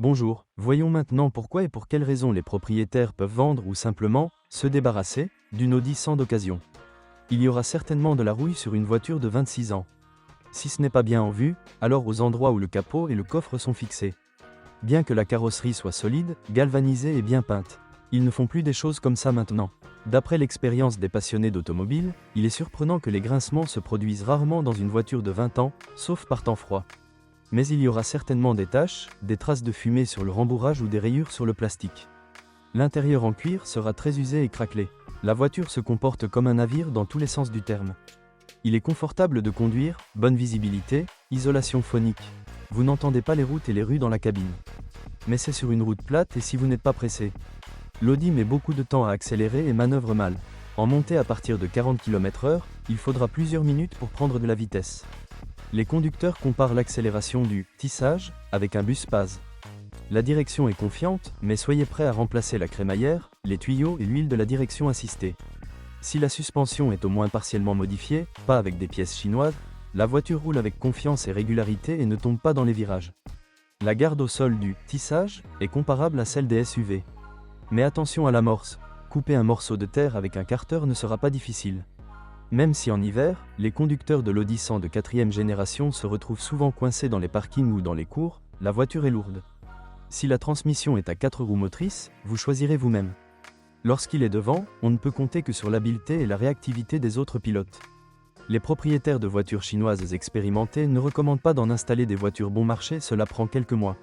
Bonjour, voyons maintenant pourquoi et pour quelles raisons les propriétaires peuvent vendre ou simplement se débarrasser d'une Audi 100 d'occasion. Il y aura certainement de la rouille sur une voiture de 26 ans. Si ce n'est pas bien en vue, alors aux endroits où le capot et le coffre sont fixés. Bien que la carrosserie soit solide, galvanisée et bien peinte, ils ne font plus des choses comme ça maintenant. D'après l'expérience des passionnés d'automobile, il est surprenant que les grincements se produisent rarement dans une voiture de 20 ans, sauf par temps froid. Mais il y aura certainement des taches, des traces de fumée sur le rembourrage ou des rayures sur le plastique. L'intérieur en cuir sera très usé et craquelé. La voiture se comporte comme un navire dans tous les sens du terme. Il est confortable de conduire, bonne visibilité, isolation phonique. Vous n'entendez pas les routes et les rues dans la cabine. Mais c'est sur une route plate et si vous n'êtes pas pressé. L'Audi met beaucoup de temps à accélérer et manœuvre mal. En montée à partir de 40 km/h, il faudra plusieurs minutes pour prendre de la vitesse. Les conducteurs comparent l'accélération du tissage avec un bus Paz. La direction est confiante, mais soyez prêts à remplacer la crémaillère, les tuyaux et l'huile de la direction assistée. Si la suspension est au moins partiellement modifiée, pas avec des pièces chinoises, la voiture roule avec confiance et régularité et ne tombe pas dans les virages. La garde au sol du tissage est comparable à celle des SUV. Mais attention à l'amorce, couper un morceau de terre avec un carter ne sera pas difficile. Même si en hiver, les conducteurs de l'Audi 100 de 4e génération se retrouvent souvent coincés dans les parkings ou dans les cours, la voiture est lourde. Si la transmission est à 4 roues motrices, vous choisirez vous-même. Lorsqu'il est devant, on ne peut compter que sur l'habileté et la réactivité des autres pilotes. Les propriétaires de voitures chinoises expérimentées ne recommandent pas d'en installer des voitures bon marché, cela prend quelques mois.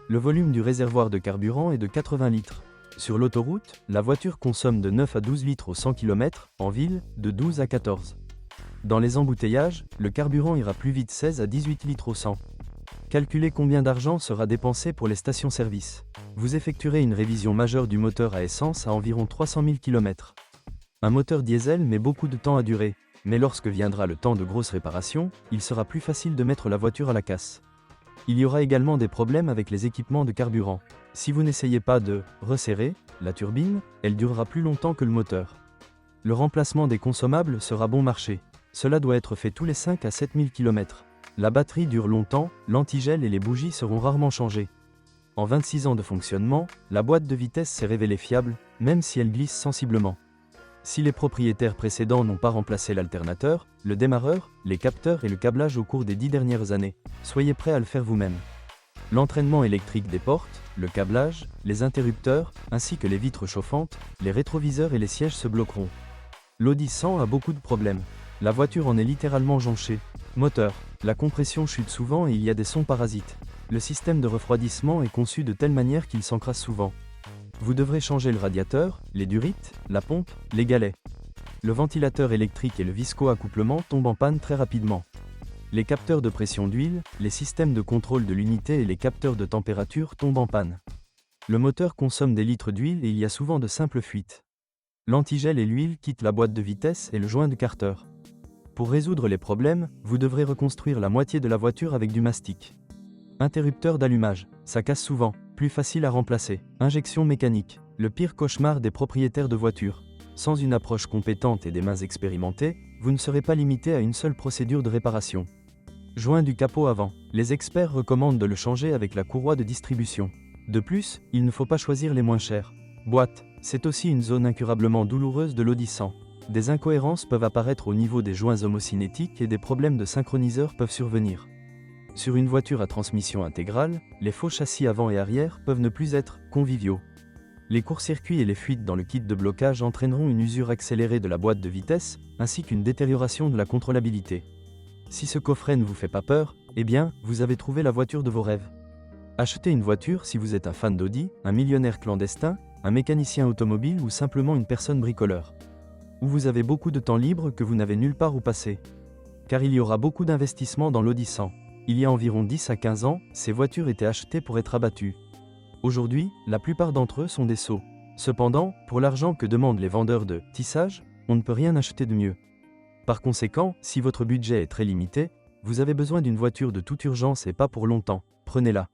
Le volume du réservoir de carburant est de 80 litres. Sur l'autoroute, la voiture consomme de 9 à 12 litres au 100 km, en ville, de 12 à 14. Dans les embouteillages, le carburant ira plus vite 16 à 18 litres au 100. Calculez combien d'argent sera dépensé pour les stations-service. Vous effectuerez une révision majeure du moteur à essence à environ 300 000 km. Un moteur diesel met beaucoup de temps à durer, mais lorsque viendra le temps de grosses réparations, il sera plus facile de mettre la voiture à la casse. Il y aura également des problèmes avec les équipements de carburant. Si vous n'essayez pas de resserrer la turbine, elle durera plus longtemps que le moteur. Le remplacement des consommables sera bon marché. Cela doit être fait tous les 5 à 7 000 km. La batterie dure longtemps, l'antigel et les bougies seront rarement changées. En 26 ans de fonctionnement, la boîte de vitesse s'est révélée fiable, même si elle glisse sensiblement. Si les propriétaires précédents n'ont pas remplacé l'alternateur, le démarreur, les capteurs et le câblage au cours des 10 dernières années, soyez prêts à le faire vous-même. L'entraînement électrique des portes, le câblage, les interrupteurs, ainsi que les vitres chauffantes, les rétroviseurs et les sièges se bloqueront. L'Audi 100 a beaucoup de problèmes. La voiture en est littéralement jonchée. Moteur. La compression chute souvent et il y a des sons parasites. Le système de refroidissement est conçu de telle manière qu'il s'encrasse souvent. Vous devrez changer le radiateur, les durites, la pompe, les galets. Le ventilateur électrique et le visco-accouplement tombent en panne très rapidement. Les capteurs de pression d'huile, les systèmes de contrôle de l'unité et les capteurs de température tombent en panne. Le moteur consomme des litres d'huile et il y a souvent de simples fuites. L'antigel et l'huile quittent la boîte de vitesse et le joint de carter. Pour résoudre les problèmes, vous devrez reconstruire la moitié de la voiture avec du mastic. Interrupteur d'allumage, ça casse souvent, plus facile à remplacer. Injection mécanique, le pire cauchemar des propriétaires de voitures. Sans une approche compétente et des mains expérimentées, vous ne serez pas limité à une seule procédure de réparation. Joint du capot avant, les experts recommandent de le changer avec la courroie de distribution. De plus, il ne faut pas choisir les moins chers. Boîte, c'est aussi une zone incurablement douloureuse de l'Audi 100. Des incohérences peuvent apparaître au niveau des joints homocinétiques et des problèmes de synchroniseur peuvent survenir. Sur une voiture à transmission intégrale, les faux châssis avant et arrière peuvent ne plus être conviviaux. Les courts-circuits et les fuites dans le kit de blocage entraîneront une usure accélérée de la boîte de vitesse, ainsi qu'une détérioration de la contrôlabilité. Si ce coffret ne vous fait pas peur, eh bien, vous avez trouvé la voiture de vos rêves. Achetez une voiture si vous êtes un fan d'Audi, un millionnaire clandestin, un mécanicien automobile ou simplement une personne bricoleur. Ou vous avez beaucoup de temps libre que vous n'avez nulle part où passer. Car il y aura beaucoup d'investissements dans l'Audi 100. Il y a environ 10 à 15 ans, ces voitures étaient achetées pour être abattues. Aujourd'hui, la plupart d'entre eux sont des sots. Cependant, pour l'argent que demandent les vendeurs de tissage, on ne peut rien acheter de mieux. Par conséquent, si votre budget est très limité, vous avez besoin d'une voiture de toute urgence et pas pour longtemps, prenez-la.